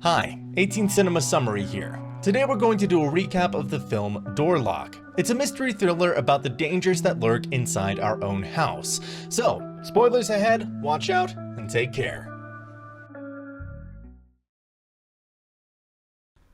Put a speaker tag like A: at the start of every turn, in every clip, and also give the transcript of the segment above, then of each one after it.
A: Hi, 18 Cinema Summary here. Today we're going to do a recap of the film Door Lock. It's a mystery thriller about the dangers that lurk inside our own house. So, spoilers ahead, watch out, and take care.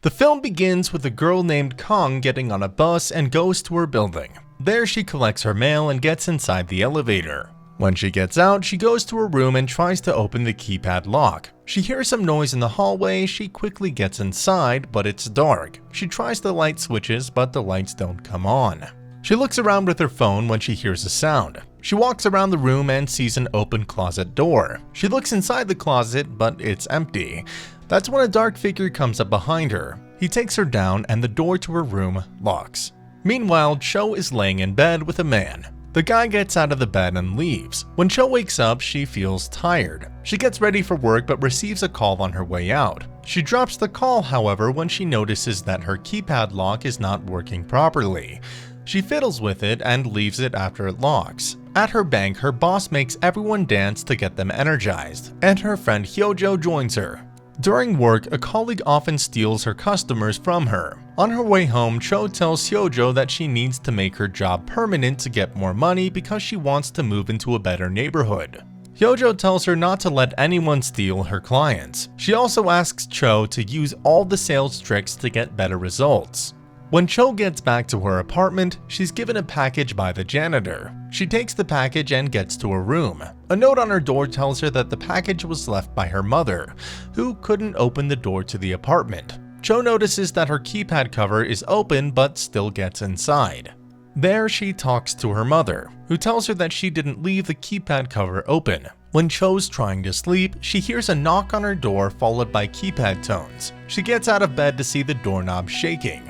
A: The film begins with a girl named Kong getting on a bus and goes to her building. There she collects her mail and gets inside the elevator. When she gets out, she goes to her room and tries to open the keypad lock. She hears some noise in the hallway. She quickly gets inside, but it's dark. She tries the light switches, but the lights don't come on. She looks around with her phone when she hears a sound. She walks around the room and sees an open closet door. She looks inside the closet, but it's empty. That's when a dark figure comes up behind her. He takes her down and the door to her room locks. Meanwhile, Cho is laying in bed with a man. The guy gets out of the bed and leaves. When Cho wakes up, she feels tired. She gets ready for work but receives a call on her way out. She drops the call, however, when she notices that her keypad lock is not working properly. She fiddles with it and leaves it after it locks. At her bank, her boss makes everyone dance to get them energized, and her friend Hyojo joins her. During work, a colleague often steals her customers from her. On her way home, Cho tells Hyojo that she needs to make her job permanent to get more money because she wants to move into a better neighborhood. Hyojo tells her not to let anyone steal her clients. She also asks Cho to use all the sales tricks to get better results. When Cho gets back to her apartment, she's given a package by the janitor. She takes the package and gets to her room. A note on her door tells her that the package was left by her mother, who couldn't open the door to the apartment. Cho notices that her keypad cover is open but still gets inside. There she talks to her mother, who tells her that she didn't leave the keypad cover open. When Cho's trying to sleep, she hears a knock on her door followed by keypad tones. She gets out of bed to see the doorknob shaking.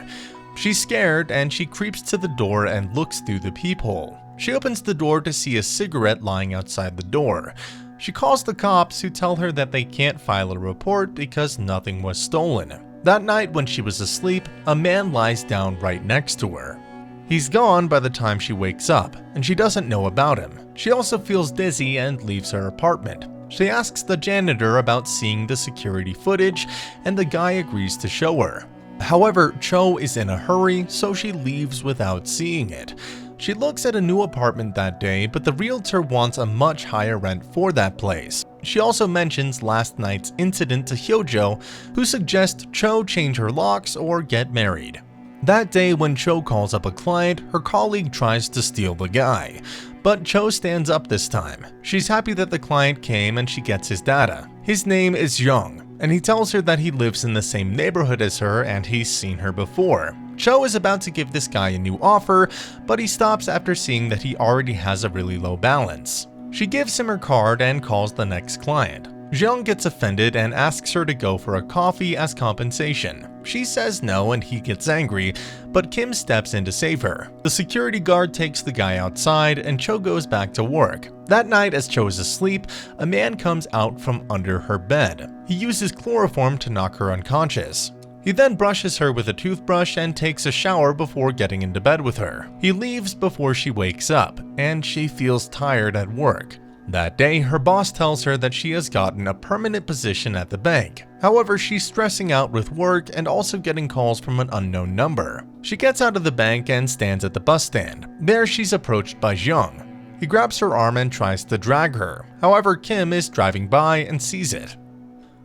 A: She's scared and she creeps to the door and looks through the peephole. She opens the door to see a cigarette lying outside the door. She calls the cops, who tell her that they can't file a report because nothing was stolen. That night when she was asleep, a man lies down right next to her. He's gone by the time she wakes up, and she doesn't know about him. She also feels dizzy and leaves her apartment. She asks the janitor about seeing the security footage, and the guy agrees to show her. However, Cho is in a hurry, so she leaves without seeing it. She looks at a new apartment that day, but the realtor wants a much higher rent for that place. She also mentions last night's incident to Hyojo, who suggests Cho change her locks or get married. That day when Cho calls up a client, her colleague tries to steal the guy. But Cho stands up this time. She's happy that the client came and she gets his data. His name is Young, and he tells her that he lives in the same neighborhood as her and he's seen her before. Cho is about to give this guy a new offer, but he stops after seeing that he already has a really low balance. She gives him her card and calls the next client. Jeong gets offended and asks her to go for a coffee as compensation. She says no and he gets angry, but Kim steps in to save her. The security guard takes the guy outside and Cho goes back to work. That night, as Cho is asleep, a man comes out from under her bed. He uses chloroform to knock her unconscious. He then brushes her with a toothbrush and takes a shower before getting into bed with her. He leaves before she wakes up, and she feels tired at work. That day, her boss tells her that she has gotten a permanent position at the bank. However, she's stressing out with work and also getting calls from an unknown number. She gets out of the bank and stands at the bus stand. There, she's approached by Jeong. He grabs her arm and tries to drag her. However, Kim is driving by and sees it.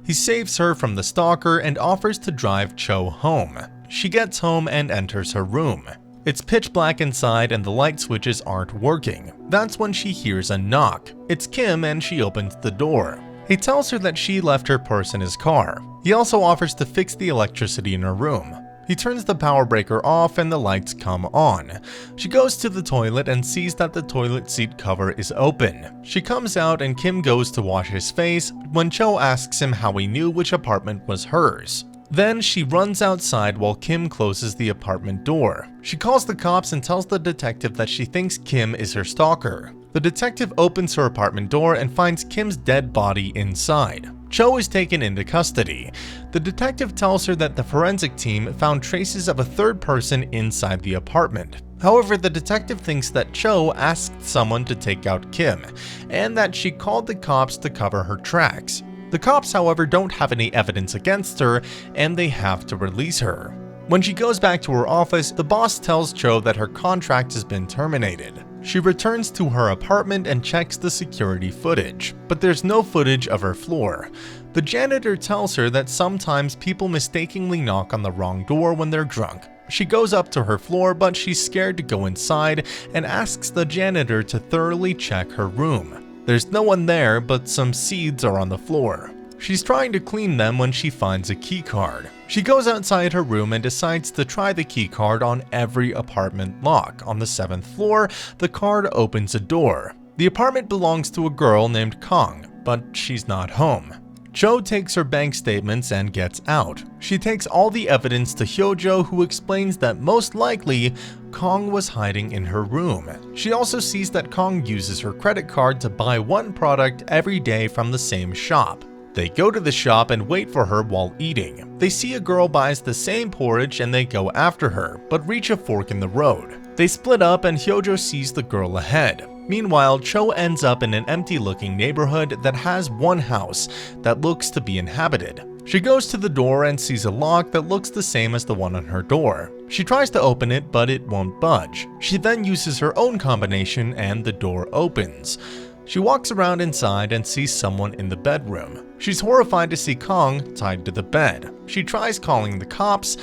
A: He saves her from the stalker and offers to drive Cho home. She gets home and enters her room. It's pitch black inside and the light switches aren't working. That's when she hears a knock. It's Kim and she opens the door. He tells her that she left her purse in his car. He also offers to fix the electricity in her room. He turns the power breaker off and the lights come on. She goes to the toilet and sees that the toilet seat cover is open. She comes out and Kim goes to wash his face when Cho asks him how he knew which apartment was hers. Then she runs outside while Kim closes the apartment door. She calls the cops and tells the detective that she thinks Kim is her stalker. The detective opens her apartment door and finds Kim's dead body inside. Cho is taken into custody. The detective tells her that the forensic team found traces of a third person inside the apartment. However, the detective thinks that Cho asked someone to take out Kim, and that she called the cops to cover her tracks. The The cops, however, don't have any evidence against her, and they have to release her. When she goes back to her office, the boss tells Cho that her contract has been terminated. She returns to her apartment and checks the security footage, but there's no footage of her floor. The janitor tells her that sometimes people mistakenly knock on the wrong door when they're drunk. She goes up to her floor, but she's scared to go inside and asks the janitor to thoroughly check her room. There's no one there, but some seeds are on the floor. She's trying to clean them when she finds a key card. She goes outside her room and decides to try the key card on every apartment lock. On the 7th floor, the card opens a door. The apartment belongs to a girl named Kong, but she's not home. Cho takes her bank statements and gets out. She takes all the evidence to Hyojo, who explains that most likely Kong was hiding in her room. She also sees that Kong uses her credit card to buy one product every day from the same shop. They go to the shop and wait for her while eating. They see a girl buys the same porridge and they go after her, but reach a fork in the road. They split up and Hyojo sees the girl ahead. Meanwhile, Cho ends up in an empty-looking neighborhood that has one house that looks to be inhabited. She goes to the door and sees a lock that looks the same as the one on her door. She tries to open it, but it won't budge. She then uses her own combination and the door opens. She walks around inside and sees someone in the bedroom. She's horrified to see Kong tied to the bed. She tries calling the cops,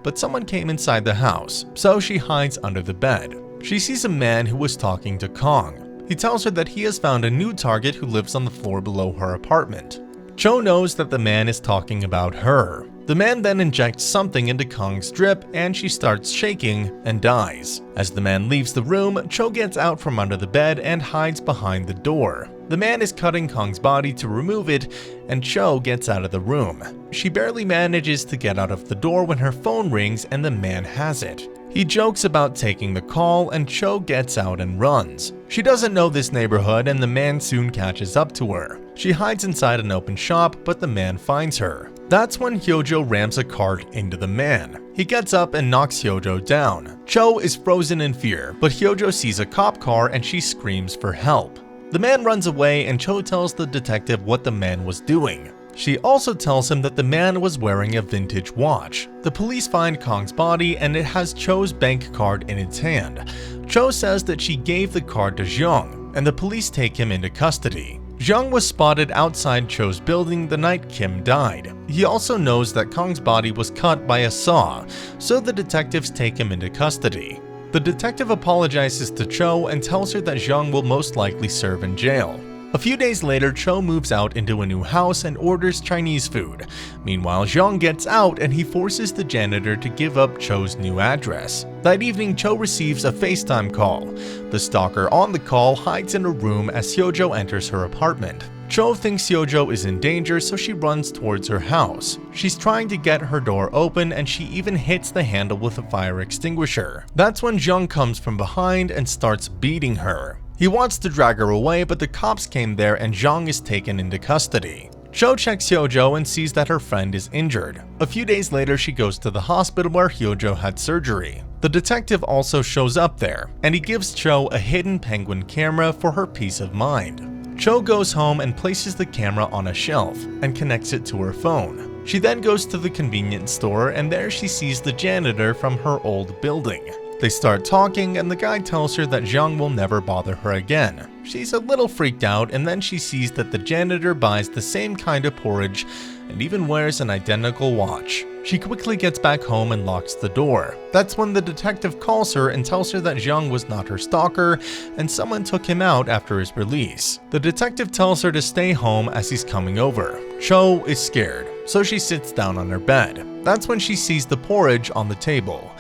A: but someone came inside the house, so she hides under the bed. She sees a man who was talking to Kong. He tells her that he has found a new target who lives on the floor below her apartment. Cho knows that the man is talking about her. The man then injects something into Kong's drip and she starts shaking and dies. As the man leaves the room, Cho gets out from under the bed and hides behind the door. The man is cutting Kong's body to remove it, and Cho gets out of the room. She barely manages to get out of the door when her phone rings and the man has it. He jokes about taking the call and Cho gets out and runs. She doesn't know this neighborhood and the man soon catches up to her. She hides inside an open shop, but the man finds her. That's when Hyojo rams a cart into the man. He gets up and knocks Hyojo down. Cho is frozen in fear, but Hyojo sees a cop car and she screams for help. The man runs away and Cho tells the detective what the man was doing. She also tells him that the man was wearing a vintage watch. The police find Kong's body and it has Cho's bank card in its hand. Cho says that she gave the card to Jeong, and the police take him into custody. Jeong was spotted outside Cho's building the night Kim died. He also knows that Kong's body was cut by a saw, so the detectives take him into custody. The detective apologizes to Cho and tells her that Jeong will most likely serve in jail. A few days later, Cho moves out into a new house and orders Chinese food. Meanwhile, Jeong gets out and he forces the janitor to give up Cho's new address. That evening, Cho receives a FaceTime call. The stalker on the call hides in a room as Hyojo enters her apartment. Cho thinks Hyojo is in danger, so she runs towards her house. She's trying to get her door open and she even hits the handle with a fire extinguisher. That's when Jeong comes from behind and starts beating her. He wants to drag her away, but the cops came there and Jeong is taken into custody. Cho checks Hyojo and sees that her friend is injured. A few days later, she goes to the hospital where Hyojo had surgery. The detective also shows up there, and he gives Cho a hidden penguin camera for her peace of mind. Cho goes home and places the camera on a shelf and connects it to her phone. She then goes to the convenience store and there she sees the janitor from her old building. They start talking and the guy tells her that Jeong will never bother her again. She's a little freaked out and then she sees that the janitor buys the same kind of porridge and even wears an identical watch. She quickly gets back home and locks the door. That's when the detective calls her and tells her that Jeong was not her stalker and someone took him out after his release. The detective tells her to stay home as he's coming over. Cho is scared, so she sits down on her bed. That's when she sees the porridge on the table.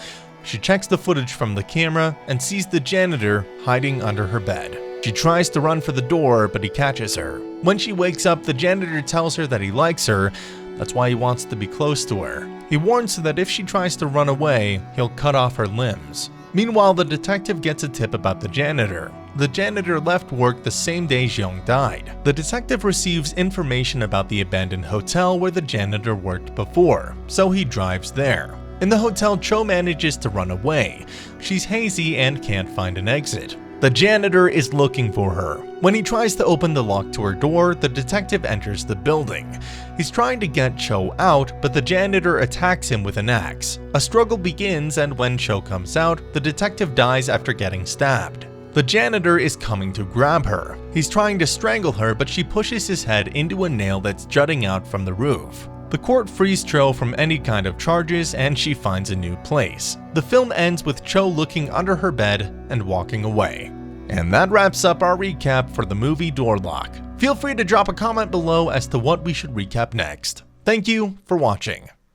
A: She checks the footage from the camera and sees the janitor hiding under her bed. She tries to run for the door, but he catches her. When she wakes up, the janitor tells her that he likes her. That's why he wants to be close to her. He warns her that if she tries to run away, he'll cut off her limbs. Meanwhile, the detective gets a tip about the janitor. The janitor left work the same day Jeong died. The detective receives information about the abandoned hotel where the janitor worked before, so he drives there. In the hotel, Cho manages to run away. She's hazy and can't find an exit. The janitor is looking for her. When he tries to open the lock to her door, the detective enters the building. He's trying to get Cho out, but the janitor attacks him with an axe. A struggle begins, and when Cho comes out, the detective dies after getting stabbed. The janitor is coming to grab her. He's trying to strangle her, but she pushes his head into a nail that's jutting out from the roof. The court frees Cho from any kind of charges, and she finds a new place. The film ends with Cho looking under her bed and walking away. And that wraps up our recap for the movie Door Lock. Feel free to drop a comment below as to what we should recap next. Thank you for watching.